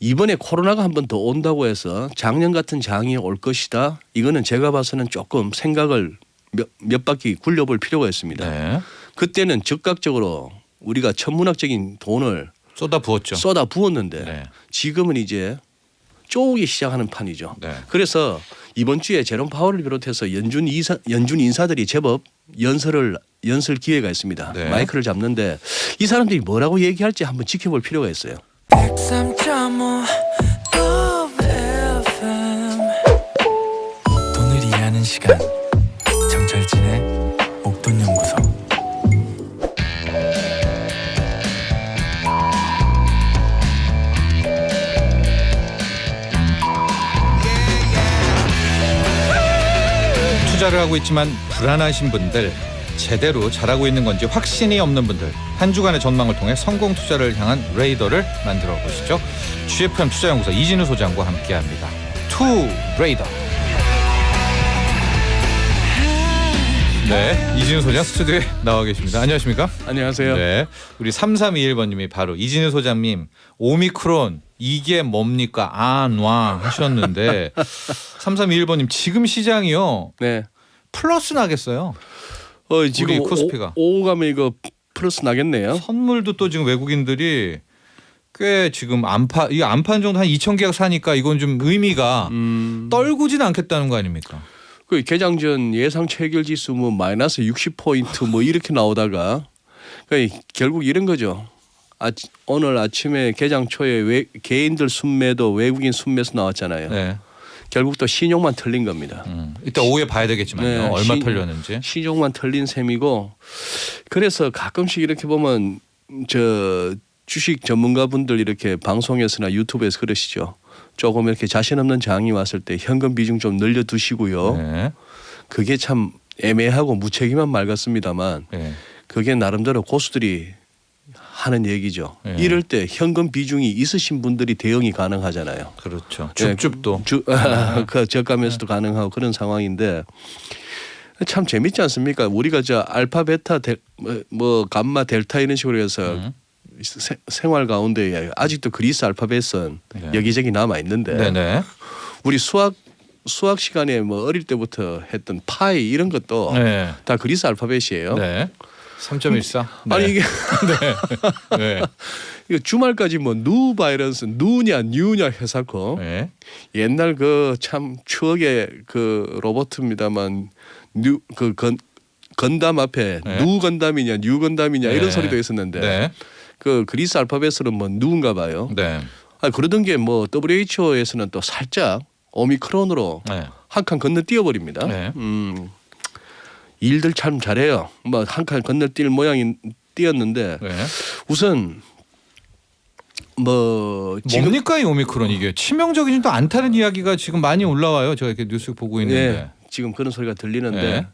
이번에 코로나가 한 번 더 온다고 해서 작년 같은 장이 올 것이다. 이거는 제가 봐서는 조금 생각을 몇 바퀴 굴려볼 필요가 있습니다. 네. 그때는 즉각적으로 우리가 천문학적인 돈을 쏟아부었죠. 쏟아부었는데 네. 지금은 이제 쪼기 시작하는 판이죠. 네. 그래서 이번 주에 제롬 파월을 비롯해서 연준 인사들이 제법 연설 기회가 있습니다. 네. 마이크를 잡는데 이 사람들이 뭐라고 얘기할지 한번 지켜볼 필요가 있어요. 103.5 FM 돈을 이해하는 시간 정철진의 목돈연구소. 투자를 하고 있지만 불안하신 분들, 제대로 잘하고 있는 건지 확신이 없는 분들, 한 주간의 전망을 통해 성공 투자를 향한 레이더를 만들어 보시죠. GFM 투자연구소 이진우 소장과 함께합니다. 투 레이더. 네, 이진우 소장 스튜디오에 나와 계십니다. 안녕하십니까? 안녕하세요. 네, 우리 3321번님이 바로 이진우 소장님 오미크론 이게 뭡니까? 와 하셨는데 3321번님 지금 시장이요 네. 플러스 나겠어요. 지금 우리 코스피가. 오후 가면 이거 플러스 나겠네요. 선물도 또 지금 외국인들이 꽤 지금 이 안판 정도 한 2,000개가 사니까 이건 좀 의미가 떨구진 않겠다는 거 아닙니까? 그 개장 전 예상 체결 지수 뭐 마이너스 60포인트 뭐 이렇게 나오다가 결국 이런 거죠. 오늘 아침에 개장 초에 개인들 순매도 외국인 순매수 나왔잖아요. 네. 결국 또 신용만 털린 겁니다. 이따 오후에 봐야 되겠지만요. 네, 얼마 털렸는지. 신용만 털린 셈이고 그래서 가끔씩 이렇게 보면 저 주식 전문가분들 이렇게 방송에서나 유튜브에서 그러시죠. 조금 이렇게 자신 없는 장이 왔을 때 현금 비중 좀 늘려두시고요. 네. 그게 참 애매하고 무책임한 말 같습니다만 네. 그게 나름대로 고수들이 하는 얘기죠. 네. 이럴 때 현금 비중이 있으신 분들이 대응이 가능하잖아요. 그렇죠. 네, 줍줍도. 그 저가면서도 가능하고 그런 상황인데 참 재밌지 않습니까? 우리가 저 알파 베타 뭐 감마 델타 이런 식으로 해서 생활 가운데 아직도 그리스 알파벳은 네. 여기저기 남아 있는데 네네. 우리 수학 시간에 뭐 어릴 때부터 했던 파이 이런 것도 네. 다 그리스 알파벳이에요. 네. 3.14. 네. 아니 이게 네. 네. 이거 주말까지 뭐 누 바이러스 누냐 뉴냐 해서고 네. 옛날 그 참 추억의 그 로버트입니다만 건담 앞에 네. 누 건담이냐 뉴 건담이냐 네. 이런 소리도 있었는데 네. 그 그리스 알파벳으로 뭐 누군가 봐요. 네. 그러던 게 뭐 WHO에서는 또 살짝 오미크론으로 네. 한 칸 건너뛰어 버립니다. 네. 일들 참 잘해요. 뭐 한 칸 건너뛸 모양이 뛰었는데 네. 우선 뭐 지금 뭡니까 이 오미크론 이게 치명적이지도 않다는 이야기가 지금 많이 올라와요. 제가 이렇게 뉴스 보고 있는데. 네, 지금 그런 소리가 들리는데 네.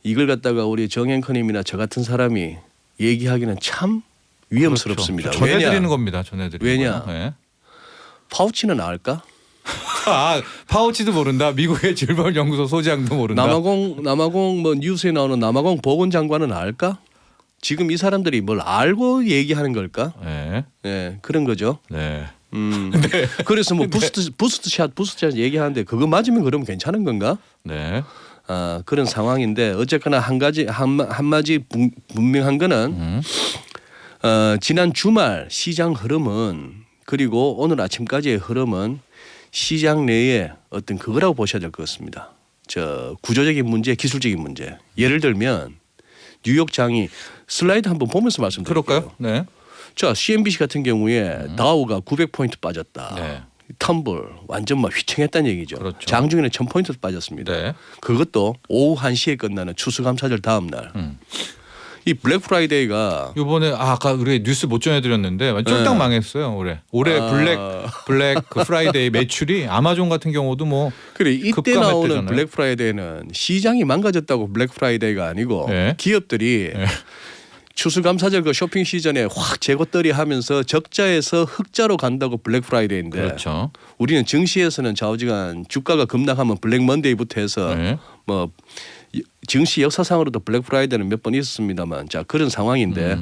이걸 갖다가 우리 정앵커님이나 저 같은 사람이 얘기하기는 참 위험스럽습니다. 그렇죠. 전해드리는 겁니다. 전해드리는 왜냐? 거요. 네. 파우치는 알까? 아 파우치도 모른다. 미국의 질병연구소 소장도 모른다. 남아공 뭐 뉴스에 나오는 남아공 보건장관은 알까? 지금 이 사람들이 뭘 알고 얘기하는 걸까? 네. 네, 그런 거죠. 네. 그래서 뭐 부스트샷 얘기하는데 그거 맞으면 그러면 괜찮은 건가? 네. 그런 상황인데 어쨌거나 한마디 분명한 거는 지난 주말 시장 흐름은 그리고 오늘 아침까지의 흐름은 시장 내에 어떤 그거라고 보셔야 될 것 같습니다. 저 구조적인 문제, 기술적인 문제. 예를 들면 뉴욕장이 슬라이드 한번 보면서 말씀드릴게요. 그럴까요? 네. 자, CNBC 같은 경우에 다우가 900포인트 빠졌다. 네. 텀블 완전 막 휘청했다는 얘기죠. 그렇죠. 장중에는 1000포인트 빠졌습니다. 네. 그것도 오후 1시에 끝나는 추수감사절 다음 날. 이 블랙 프라이데이가 이번에 아까 우리 뉴스 못 전해드렸는데 쫄딱 네. 망했어요. 올해 블랙 그 프라이데이 매출이 아마존 같은 경우도 뭐 그래 이때 급감했대잖아요. 나오는 블랙 프라이데이는 시장이 망가졌다고 블랙 프라이데이가 아니고 네. 기업들이 추수감사절 그 쇼핑 시즌에 확 재고떨이 하면서 적자에서 흑자로 간다고 블랙 프라이데이인데 그렇죠. 우리는 증시에서는 좌우지간 주가가 급락하면 블랙 먼데이부터 해서 네. 뭐 증시 역사상으로도 블랙 프라이데이는 몇 번 있었습니다만 자 그런 상황인데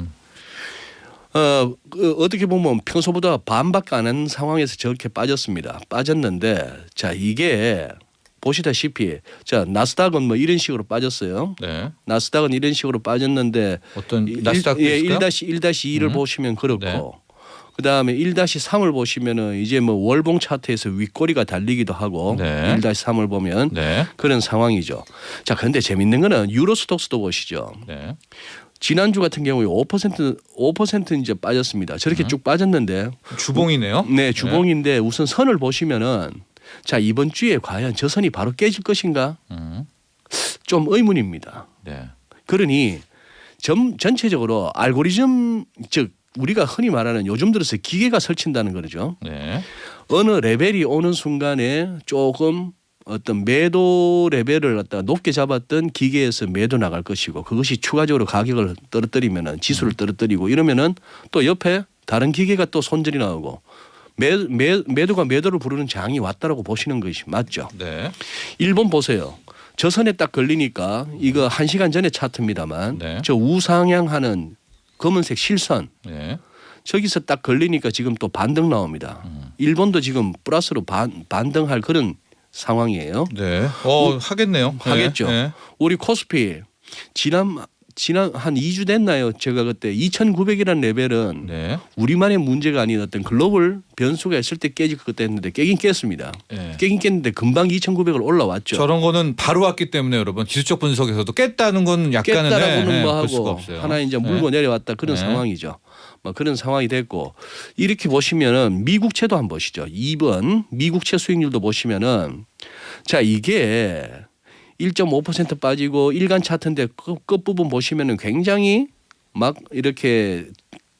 어떻게 보면 평소보다 반밖에 안 한 상황에서 저렇게 빠졌습니다. 빠졌는데 자 이게 보시다시피 자 나스닥은 뭐 이런 식으로 빠졌어요. 네. 나스닥은 이런 식으로 빠졌는데 어떤 나스닥도 있을까요? 1-1-2를 보시면 그렇고 그다음에 1-3을 보시면은 이제 뭐 월봉 차트에서 윗꼬리가 달리기도 하고 네. 1-3을 보면 네. 그런 상황이죠. 자 그런데 재밌는 거는 유로스톡스도 보시죠. 네. 지난주 같은 경우에 5% 이제 빠졌습니다. 저렇게 쭉 빠졌는데 주봉이네요. 네, 주봉인데 우선 선을 보시면은 자 이번 주에 과연 저 선이 바로 깨질 것인가? 좀 의문입니다. 네. 그러니 전체적으로 알고리즘 즉 우리가 흔히 말하는 요즘 들어서 기계가 설친다는 거죠. 네. 어느 레벨이 오는 순간에 조금 어떤 매도 레벨을 갖다가 높게 잡았던 기계에서 매도 나갈 것이고 그것이 추가적으로 가격을 떨어뜨리면은 지수를 떨어뜨리고 이러면은 또 옆에 다른 기계가 또 손절이 나오고 매도가 매도를 부르는 장이 왔다라고 보시는 것이 맞죠. 네. 일본 보세요. 저 선에 딱 걸리니까 이거 1시간 전에 차트입니다만 네. 저 우상향하는 검은색 실선 네. 저기서 딱 걸리니까 지금 또 반등 나옵니다. 일본도 지금 플러스로 반등할 그런 상황이에요. 네. 하겠네요. 하겠죠. 네. 우리 코스피 지난 한 2주 됐나요? 제가 그때 2,900이라는 레벨은 네. 우리만의 문제가 아닌 어떤 글로벌 변수가 있을 때 깨질 것 같았는데 깨긴 깼습니다. 네. 깨긴 깼는데 금방 2,900을 올라왔죠. 저런 거는 바로 왔기 때문에 여러분 지수적 분석에서도 깼다는 건 약간은 깼다라고는 뭐 볼 수가 하고 없어요. 하나 이제 물고 내려왔다 그런 네. 상황이죠. 뭐 그런 상황이 됐고 이렇게 보시면은 미국채도 한번 보시죠. 2번 미국채 수익률도 보시면은 자 이게 1.5% 빠지고 일간 차트인데 끝부분 보시면은 굉장히 막 이렇게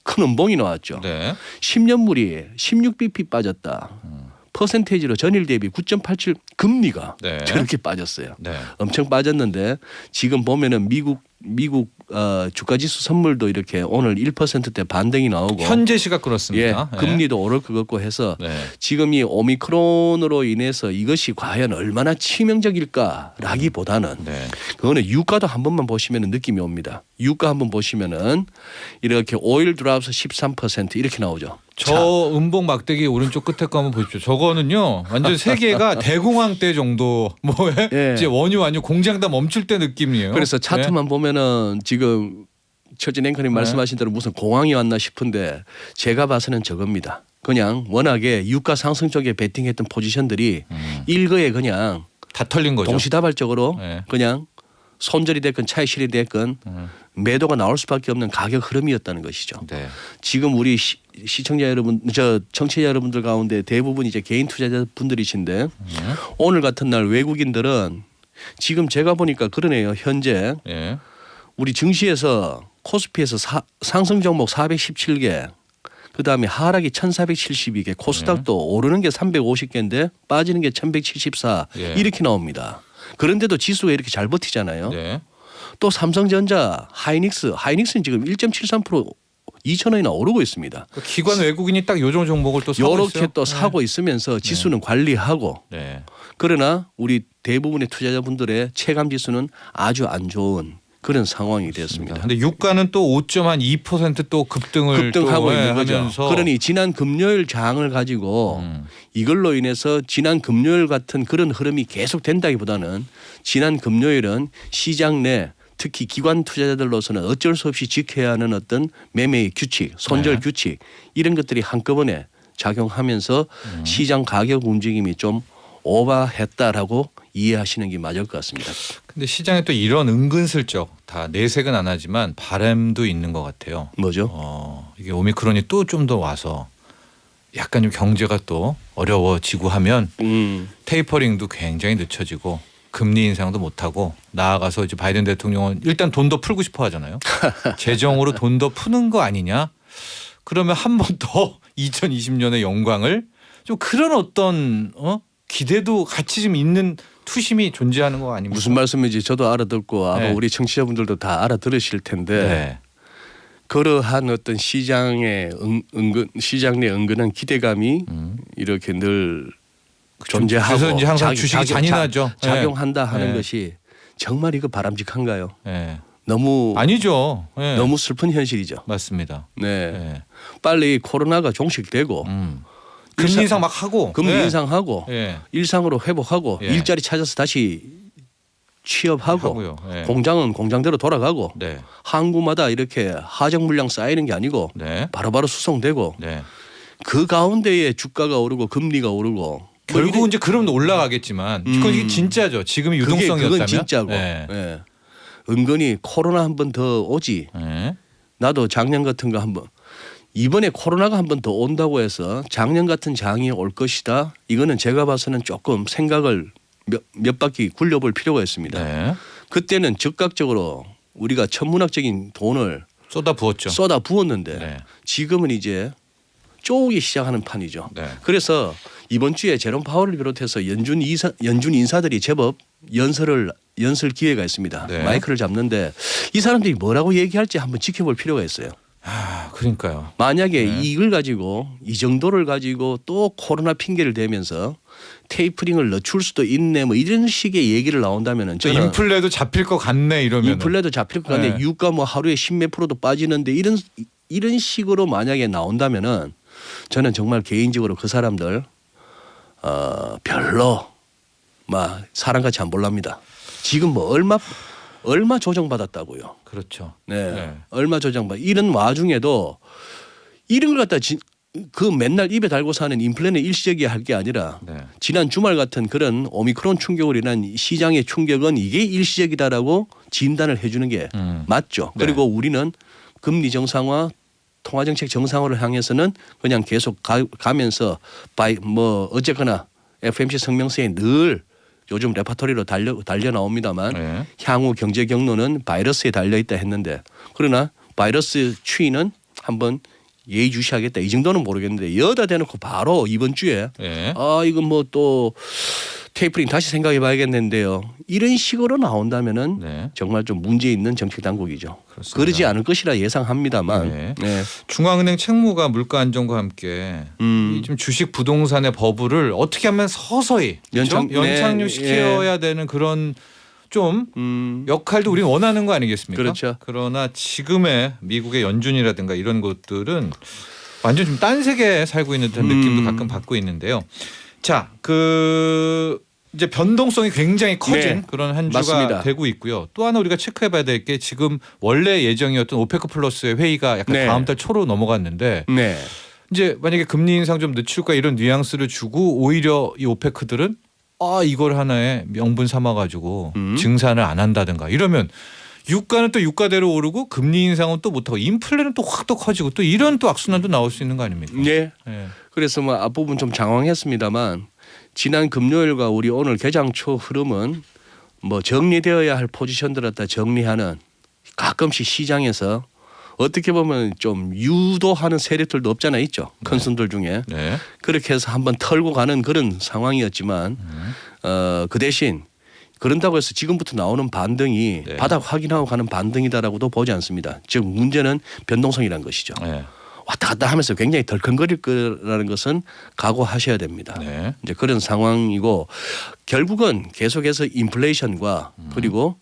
큰 음봉이 나왔죠. 네. 10년물이 16bp 빠졌다. 퍼센테이지로 전일 대비 9.87 금리가 네. 저렇게 빠졌어요. 네. 엄청 빠졌는데 지금 보면은 미국 주가지수 선물도 이렇게 오늘 1%대 반등이 나오고 현재 시각 그렇습니다. 예, 금리도 오를 것 같고 해서 네. 지금 이 오미크론으로 인해서 이것이 과연 얼마나 치명적일까라기보다는 네. 그거는 유가도 한 번만 보시면 느낌이 옵니다. 유가 한번 보시면은 이렇게 오일 드랍스 13% 이렇게 나오죠. 저 음봉 막대기 오른쪽 끝에 거 한번 보십시오. 저거는요 완전 세계가 대공황 때 정도 뭐에 예. 이제 원유 완유 공장 다 멈출 때 느낌이에요. 그래서 네. 차트만 보면은 지금 최진 앵커님 말씀하신 대로 무슨 공황이 왔나 싶은데 제가 봐서는 저겁니다. 그냥 워낙에 유가 상승 쪽에 베팅했던 포지션들이 일거에 그냥 다 털린 거죠. 동시다발적으로 네. 그냥 손절이 됐건 차익실이 됐건 매도가 나올 수밖에 없는 가격 흐름이었다는 것이죠. 네. 지금 우리 시청자 여러분, 청취자 여러분들 가운데 대부분 이제 개인 투자자 분들이신데 오늘 같은 날 외국인들은 지금 제가 보니까 그러네요. 현재 예. 우리 증시에서 코스피에서 상승 종목 417개, 그 다음에 하락이 1,472개, 코스닥도 오르는 게 350개인데 빠지는 게 1,174 예. 이렇게 나옵니다. 그런데도 지수가 이렇게 잘 버티잖아요. 네. 또 삼성전자, 하이닉스는 지금 1.73% 2,000원이나 오르고 있습니다. 그 기관 외국인이 딱 요정 종목을 또 사고 이렇게 있어요. 또 사고 있으면서 지수는 관리하고 네. 그러나 우리 대부분의 투자자분들의 체감 지수는 아주 안 좋은 그런 상황이 되었습니다. 근데 유가는 또 5.2%또 급등을 급등하고 또 있는 거죠. 하면서 그러니 지난 금요일 장을 가지고 이걸로 인해서 지난 금요일 같은 그런 흐름이 계속 된다기보다는 지난 금요일은 시장 내 특히 기관 투자자들로서는 어쩔 수 없이 지켜야 하는 어떤 매매의 규칙, 손절 네. 규칙 이런 것들이 한꺼번에 작용하면서 시장 가격 움직임이 좀 오버했다라고 이해하시는 게 맞을 것 같습니다. 근데 시장에 또 이런 은근슬쩍 다 내색은 안 하지만 바람도 있는 것 같아요. 뭐죠? 이게 오미크론이 또 좀 더 와서 약간 좀 경제가 또 어려워지고 하면 테이퍼링도 굉장히 늦춰지고 금리 인상도 못하고 나아가서 이제 바이든 대통령은 일단 돈 더 풀고 싶어 하잖아요. 재정으로 돈 더 푸는 거 아니냐? 그러면 한 번 더 2020년의 영광을 좀 그런 어떤 기대도 같이 좀 있는 투심이 존재하는 거 아닙니까? 무슨 말씀인지 저도 알아듣고 아마 네. 우리 청취자분들도 다 알아들으실 텐데 네. 그러한 어떤 시장의 시장 내 은근한 기대감이 이렇게 늘 존재하고 그래서 이제 항상 주식이 잔인하죠. 작용한다 하는 네. 것이 정말 이거 바람직한가요? 네. 너무 아니죠. 예. 너무 슬픈 현실이죠. 맞습니다. 네, 예. 빨리 코로나가 종식되고 금리 일상- 인상 막 하고 금리 예. 인상하고 예. 일상으로 회복하고 예. 일자리 찾아서 다시 취업하고 하고요. 예. 공장은 공장대로 돌아가고 네. 항구마다 이렇게 하정 물량 쌓이는 게 아니고 네. 바로바로 수송되고 네. 그 가운데에 주가가 오르고 금리가 오르고 결국 이제 그럼 올라가겠지만 그건 이게 진짜죠. 지금의 유동성이었다면. 그건 진짜고 네. 예. 은근히 코로나 한 번 더 오지. 네. 나도 작년 같은 거 한번 이번에 코로나가 한 번 더 온다고 해서 작년 같은 장이 올 것이다. 이거는 제가 봐서는 조금 생각을 몇 바퀴 굴려볼 필요가 있습니다. 네. 그때는 즉각적으로 우리가 천문학적인 돈을 쏟아 부었죠. 쏟아 부었는데 네. 지금은 이제 쪼기 시작하는 판이죠. 네. 그래서 이번 주에 제롬 파월을 비롯해서 연준 인사들이 제법 연설 기회가 있습니다. 네. 마이크를 잡는데 이 사람들이 뭐라고 얘기할지 한번 지켜볼 필요가 있어요. 아, 그러니까요. 만약에 네. 이걸 가지고 이 정도를 가지고 또 코로나 핑계를 대면서 테이퍼링을 늦출 수도 있네 뭐 이런 식의 얘기를 나온다면은 저 저는 인플레도 잡힐 것 같네 이러면. 인플레도 잡힐 것 같네. 네. 유가 뭐 하루에 10몇 프로도 빠지는데 이런 식으로 만약에 나온다면은 저는 정말 개인적으로 그 사람들 별로 막 사람같이 안 볼랍니다. 지금 뭐 얼마 조정받았다고요. 그렇죠. 네. 네. 얼마 조정받. 이런 와중에도 이런 걸 갖다 그 맨날 입에 달고 사는 인플레는 일시적이야 할 게 아니라 네. 지난 주말 같은 그런 오미크론 충격으로 인한 시장의 충격은 이게 일시적이다라고 진단을 해주는 게 맞죠. 네. 그리고 우리는 금리 정상화, 통화정책 정상화를 향해서는 그냥 계속 가면서 뭐 어쨌거나 FMC 성명서에 늘 요즘 레파토리로 달려 나옵니다만 네. 향후 경제 경로는 바이러스에 달려 있다 했는데 그러나 바이러스 추이는 한번 예의주시하겠다 이 정도는 모르겠는데 여다 대놓고 바로 이번 주에 네. 이건 뭐 또 테이퍼링 다시 생각해 봐야겠는데요. 이런 식으로 나온다면은 네. 정말 좀 문제 있는 정책 당국이죠. 그렇습니다. 그러지 않을 것이라 예상합니다만. 네. 네. 중앙은행 책무가 물가 안정과 함께 이 좀 주식 부동산의 버블을 어떻게 하면 서서히 그렇죠? 연착륙 시켜야 되는 그런 좀 역할도 우리는 원하는 거 아니겠습니까? 그렇죠. 그러나 지금의 미국의 연준이라든가 이런 것들은 완전 좀 딴 세계에 살고 있는 듯한 느낌도 가끔 받고 있는데요. 자, 이제 변동성이 굉장히 커진 네, 그런 한 주가 맞습니다. 되고 있고요. 또 하나 우리가 체크해봐야 될 게 지금 원래 예정이었던 오페크 플러스의 회의가 약간 네. 다음 달 초로 넘어갔는데 네. 이제 만약에 금리 인상 좀 늦출까 이런 뉘앙스를 주고 오히려 이 오페크들은 이걸 하나의 명분 삼아가지고 증산을 안 한다든가 이러면 유가는 또 유가대로 오르고 금리 인상은 또 못하고 인플레는 또 확 또 커지고 또 이런 또 악순환도 나올 수 있는 거 아닙니까? 네. 네. 그래서 뭐 앞부분 좀 장황했습니다만 지난 금요일과 우리 오늘 개장 초 흐름은 뭐 정리되어야 할 포지션들을 다 정리하는 가끔씩 시장에서 어떻게 보면 좀 유도하는 세력들도 없잖아 있죠. 큰 손들 중에. 네. 그렇게 해서 한번 털고 가는 그런 상황이었지만 그 대신 그런다고 해서 지금부터 나오는 반등이 네. 바닥 확인하고 가는 반등이다라고도 보지 않습니다. 즉 문제는 변동성이라는 것이죠. 네. 왔다 갔다 하면서 굉장히 덜컹거릴 거라는 것은 각오하셔야 됩니다. 네. 이제 그런 상황이고 결국은 계속해서 인플레이션과 그리고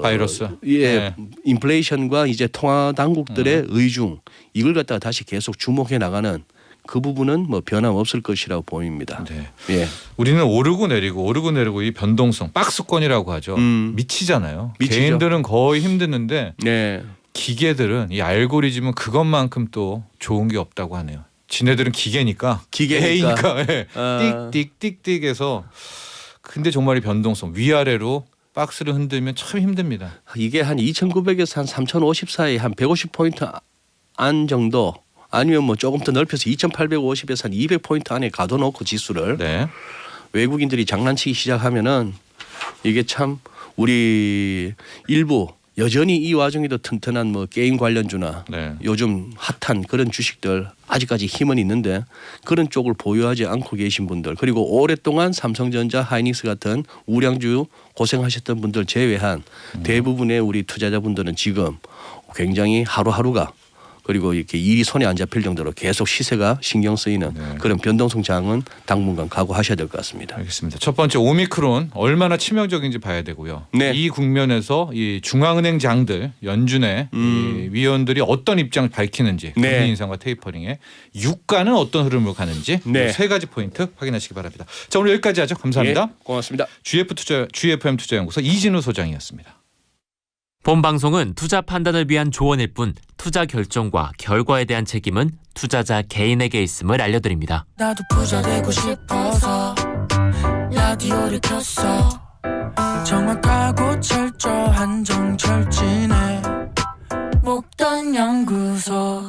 바이러스. 예, 네. 인플레이션과 이제 통화 당국들의 의중 이걸 갖다가 다시 계속 주목해 나가는 그 부분은 뭐 변함없을 것이라고 보입니다. 네. 예. 우리는 오르고 내리고 이 변동성 박스권이라고 하죠. 미치잖아요. 미치죠. 개인들은 거의 힘드는데 네. 기계들은 이 알고리즘은 그것만큼 또 좋은 게 없다고 하네요. 지네들은 기계니까 기계니까. 예. 띡띡띡띡해서 근데 정말 이 변동성 위아래로 박스를 흔들면 참 힘듭니다. 이게 한 2,900에서 한 3,050 사이 한 150포인트 안 정도 아니면 뭐 조금 더 넓혀서 2,850에서 한 200포인트 안에 가둬놓고 지수를 네. 외국인들이 장난치기 시작하면은 이게 참 우리 일부 여전히 이 와중에도 튼튼한 뭐 게임 관련주나 네. 요즘 핫한 그런 주식들 아직까지 힘은 있는데 그런 쪽을 보유하지 않고 계신 분들 그리고 오랫동안 삼성전자, 하이닉스 같은 우량주 고생하셨던 분들 제외한 대부분의 우리 투자자분들은 지금 굉장히 하루하루가 그리고 이렇게 일이 손에 안 잡힐 정도로 계속 시세가 신경 쓰이는 네. 그런 변동성 장은 당분간 각오하셔야 될 것 같습니다. 알겠습니다. 첫 번째 오미크론 얼마나 치명적인지 봐야 되고요. 네. 이 국면에서 이 중앙은행장들 연준의 이 위원들이 어떤 입장을 밝히는지 네. 금리 인상과 테이퍼링에 유가는 어떤 흐름으로 가는지 네. 세 가지 포인트 확인하시기 바랍니다. 자, 오늘 여기까지 하죠. 감사합니다. 예, 고맙습니다. GFM 투자연구소 이진우 소장이었습니다. 본 방송은 투자 판단을 위한 조언일 뿐 투자 결정과 결과에 대한 책임은 투자자 개인에게 있음을 알려드립니다. 나도 부자 되고 싶어서 라디오를 켰어. 정확하고 철저한 정철진의 목돈 연구소.